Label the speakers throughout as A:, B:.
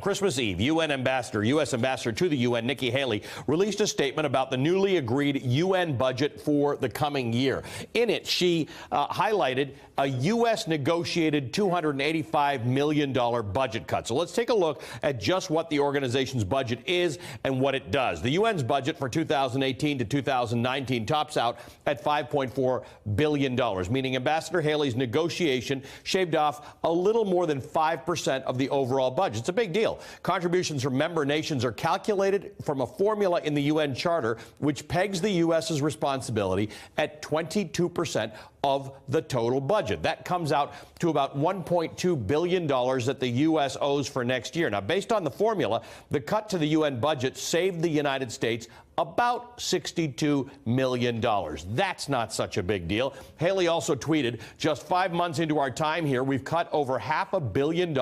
A: Christmas Eve, U.S. Ambassador to the UN, Nikki Haley, released a statement about the newly agreed UN budget for the coming year. In it, she highlighted a U.S. negotiated $285 million budget cut. So let's take a look at just what the organization's budget is and what it does. The UN's budget for 2018 to 2019 tops out at $5.4 billion, meaning Ambassador Haley's negotiation shaved off a little more than 5% of the overall budget. It's a big deal. Contributions from member nations are calculated from a formula in the UN Charter, which pegs the U.S.'s responsibility at 22% of the total budget. That comes out to about $1.2 billion that the U.S. owes for next year. Now, based on the formula, the cut to the UN budget saved the United States about $62 million. That's not such a big deal. Haley also tweeted, just 5 months into our time here, we've cut over $500 million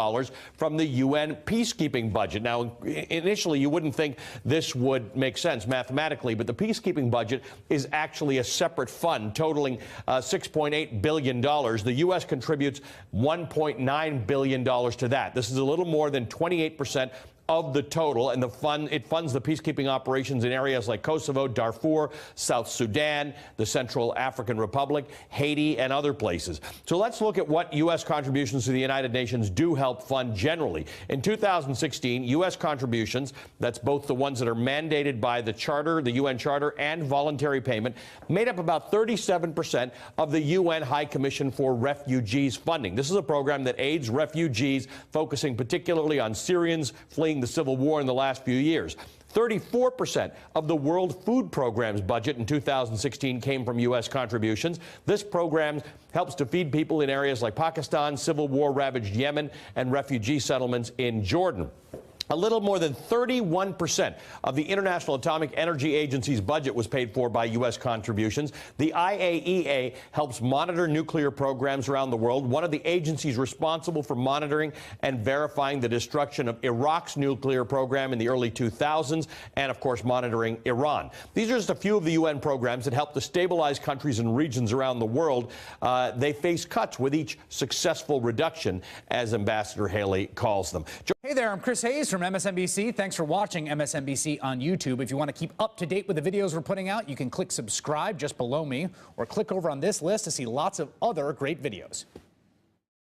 A: from the UN peacekeeping budget. Now, initially, you wouldn't think this would make sense mathematically, but the peacekeeping budget is actually a separate fund totaling $6.8 billion. The U.S. contributes $1.9 billion to that. This is a little more than 28% of the total, and it funds the peacekeeping operations in areas like Kosovo, Darfur, South Sudan, the Central African Republic, Haiti, and other places. So let's look at what U.S. contributions to the United Nations do help fund generally. In 2016, U.S. contributions, that's both the ones that are mandated by the Charter, the UN Charter, and voluntary payment, made up about 37% of the UN High Commission for Refugees funding. This is a program that aids refugees, focusing particularly on Syrians fleeing the civil war in the last few years. 34% of the World Food Program's budget in 2016 came from U.S. contributions. This program helps to feed people in areas like Pakistan, civil war-ravaged Yemen, and refugee settlements in Jordan. A little more than 31% of the International Atomic Energy Agency's budget was paid for by U.S. contributions. The IAEA helps monitor nuclear programs around the world, one of the agencies responsible for monitoring and verifying the destruction of Iraq's nuclear program in the early 2000s, and, of course, monitoring Iran. These are just a few of the UN programs that help to stabilize countries and regions around the world. They face cuts with each successful reduction, as Ambassador Haley calls them.
B: Hey there, I'm Chris Hayes from MSNBC. Thanks for watching MSNBC on YouTube. If you want to keep up to date with the videos we're putting out, you can click subscribe just below me, or click over on this list to see lots of other great videos.